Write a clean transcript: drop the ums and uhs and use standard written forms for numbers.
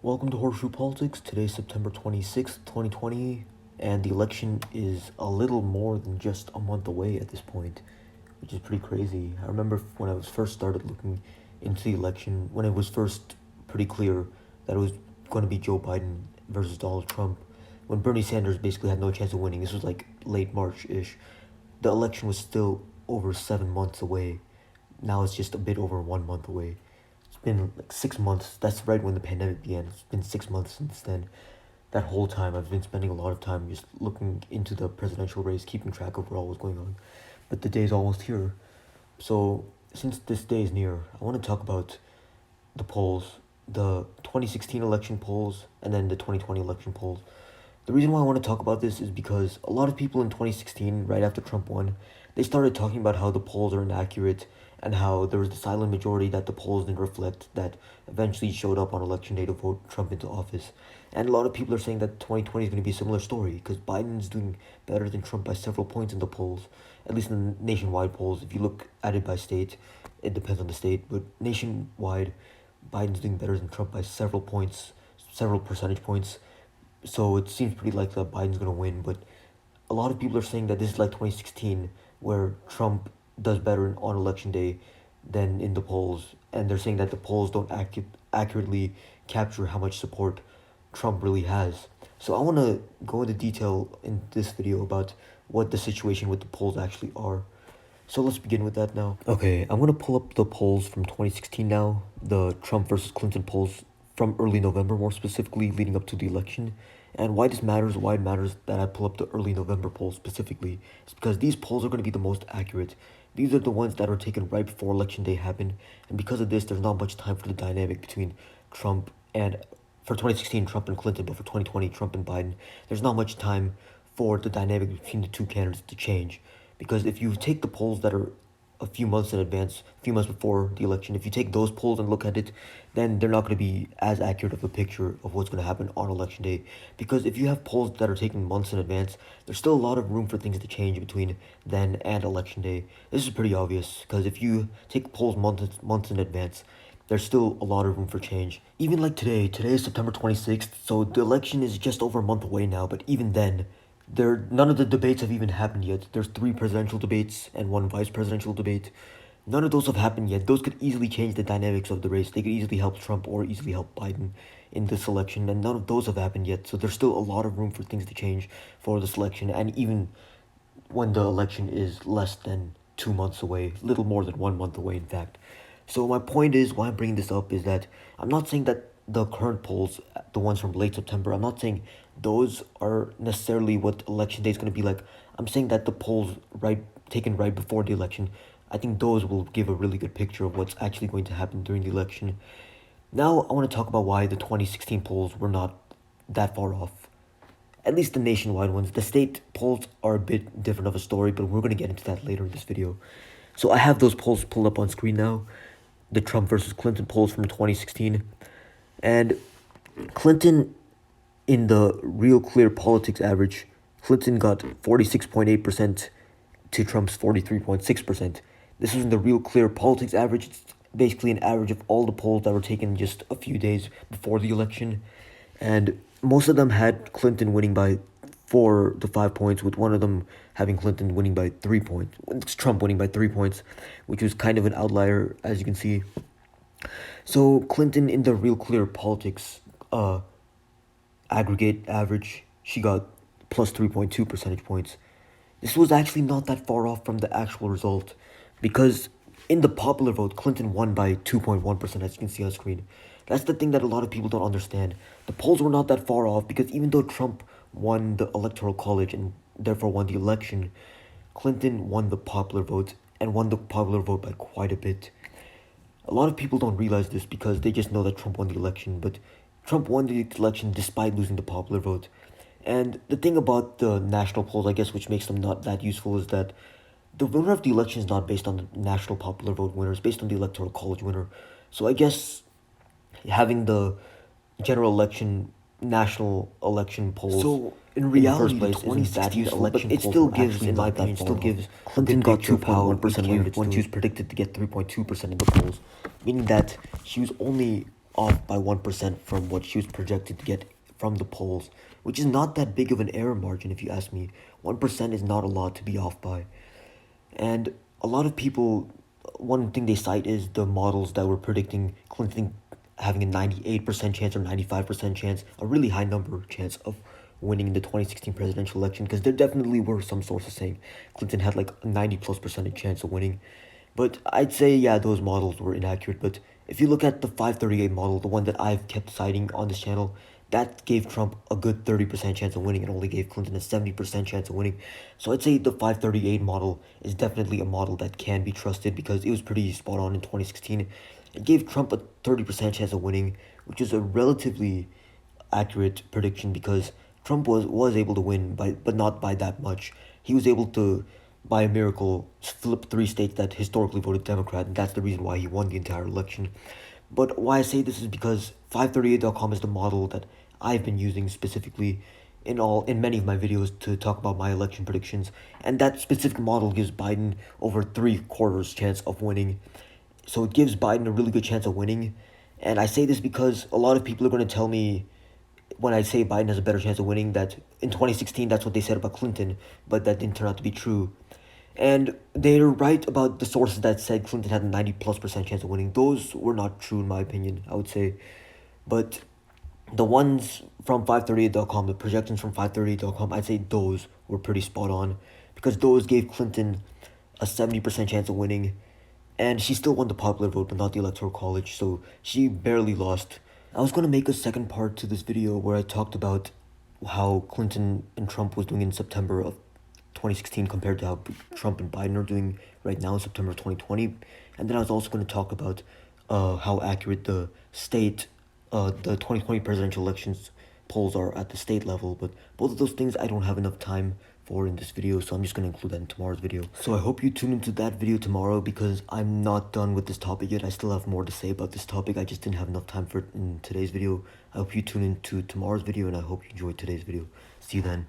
Welcome to Horseshoe Politics. Today's September 26th, 2020, and the election is a little more than just a month away at this point, which is pretty crazy. I remember when I was first started looking into the election, when it was first pretty clear that it was going to be Joe Biden versus Donald Trump, when Bernie Sanders basically had no chance of winning. This was like late March-ish. The election was still over 7 months away. Now it's just a bit over 1 month away. It's been like 6 months. That's right when the pandemic began. It's been 6 months since then. That whole time, I've been spending a lot of time just looking into the presidential race, keeping track of what all was going on. But the day's almost here. So, since this day is near, I want to talk about the polls, the 2016 election polls, and then the 2020 election polls. The reason why I want to talk about this is because a lot of people in 2016, right after Trump won, they started talking about how the polls are inaccurate and how there was the silent majority that the polls didn't reflect that eventually showed up on election day to vote Trump into office. And a lot of people are saying that 2020 is going to be a similar story because Biden's doing better than Trump by several points in the polls, at least in the nationwide polls. If you look at it by state, it depends on the state, but nationwide, Biden's doing better than Trump by several points, several percentage points. So it seems pretty likely that Biden's going to win, but a lot of people are saying that this is like 2016, where Trump does better on election day than in the polls, and they're saying that the polls don't accurately capture how much support Trump really has. So I want to go into detail in this video about what the situation with the polls actually are. So let's begin with that now. Okay, I'm going to pull up the polls from 2016 now, the Trump versus Clinton polls from early November, more specifically leading up to the election. And why this matters, why it matters that I pull up the early November polls specifically, is because these polls are going to be the most accurate. These are the ones that are taken right before election day happened, and because of this, there's not much time for the dynamic between Trump and, for 2016, Trump and Clinton, but for 2020, Trump and Biden, there's not much time for the dynamic between the two candidates to change. Because if you take the polls that are a few months in advance, a few months before the election, if you take those polls and look at it, then they're not going to be as accurate of a picture of what's going to happen on election day. Because if you have polls that are taken months in advance, there's still a lot of room for things to change between then and election day. This is pretty obvious, because if you take polls months in advance, there's still a lot of room for change. Even like today is September 26th, so the election is just over a month away now, but even then, none of the debates have even happened yet. There's 3 presidential debates and 1 vice presidential debate. None of those have happened yet. Those could easily change the dynamics of the race. They could easily help Trump or easily help Biden in this election, and none of those have happened yet. So there's still a lot of room for things to change for this election, and even when the election is less than 2 months away, little more than 1 month away, in fact. So my point is, why I'm bringing this up is that I'm not saying that the current polls, the ones from late September, I'm not saying those are necessarily what election day is going to be like. I'm saying that the polls taken right before the election, I think those will give a really good picture of what's actually going to happen during the election. Now I want to talk about why the 2016 polls were not that far off. At least the nationwide ones. The state polls are a bit different of a story, but we're going to get into that later in this video. So I have those polls pulled up on screen now. The Trump versus Clinton polls from 2016. And Clinton, in the Real Clear Politics average, Clinton got 46.8% to Trump's 43.6%. This was in the Real Clear Politics average. It's basically an average of all the polls that were taken just a few days before the election. And most of them had Clinton winning by 4 to 5 points, with one of them having Clinton winning by 3 points. It's Trump winning by 3 points, which was kind of an outlier, as you can see. So Clinton, in the Real Clear Politics aggregate average, she got plus 3.2 percentage points. This was actually not that far off from the actual result, because in the popular vote, Clinton won by 2.1%, as you can see on screen. That's the thing that a lot of people don't understand. The polls were not that far off, because even though Trump won the Electoral College and therefore won the election, Clinton won the popular vote and won the popular vote by quite a bit. A lot of people don't realize this because they just know that Trump won the election, but Trump won the election despite losing the popular vote. And the thing about the national polls, I guess, which makes them not that useful, is that the winner of the election is not based on the national popular vote winner, it's based on the Electoral College winner. So I guess having the general election, national election polls, so in reality, in the first place, isn't that useful, but it still gives, in my opinion, still gives Clinton got 2.1% when she was predicted to get 3.2% in the polls, meaning that she was only off by 1% from what she was projected to get from the polls, which is not that big of an error margin if you ask me. 1% is not a lot to be off by. And a lot of people, one thing they cite is the models that were predicting Clinton having a 98% chance or 95% chance, a really high number chance of winning in the 2016 presidential election, because there definitely were some sources saying Clinton had like a 90 plus percentage chance of winning. But I'd say, yeah, those models were inaccurate. But if you look at the 538 model, the one that I've kept citing on this channel, that gave Trump a good 30% chance of winning and only gave Clinton a 70% chance of winning. So I'd say the 538 model is definitely a model that can be trusted because it was pretty spot on in 2016. It gave Trump a 30% chance of winning, which is a relatively accurate prediction because Trump was able to win but not by that much. He was able to, by a miracle, flip three states that historically voted Democrat, and that's the reason why he won the entire election. But why I say this is because 538.com is the model that I've been using specifically in many of my videos to talk about my election predictions, and that specific model gives Biden over 3/4 chance of winning. So it gives Biden a really good chance of winning. And I say this because a lot of people are going to tell me when I say Biden has a better chance of winning that in 2016 that's what they said about Clinton, but that didn't turn out to be true. And they're right about the sources that said Clinton had a 90 plus percent chance of winning. Those were not true in my opinion, I would say. But the ones from 538.com, the projections from 538.com, I'd say those were pretty spot on because those gave Clinton a 70% chance of winning. And she still won the popular vote, but not the electoral college, so she barely lost. I was going to make a second part to this video where I talked about how Clinton and Trump was doing in September of 2016 compared to how Trump and Biden are doing right now in September of 2020. And then I was also going to talk about how accurate the 2020 presidential elections polls are at the state level. But both of those things I don't have enough time for in this video, so I'm just going to include that in tomorrow's video. So I hope you tune into that video tomorrow because I'm not done with this topic yet. I still have more to say about this topic. I just didn't have enough time for it in today's video. I hope you tune into tomorrow's video and I hope you enjoyed today's video. See you then.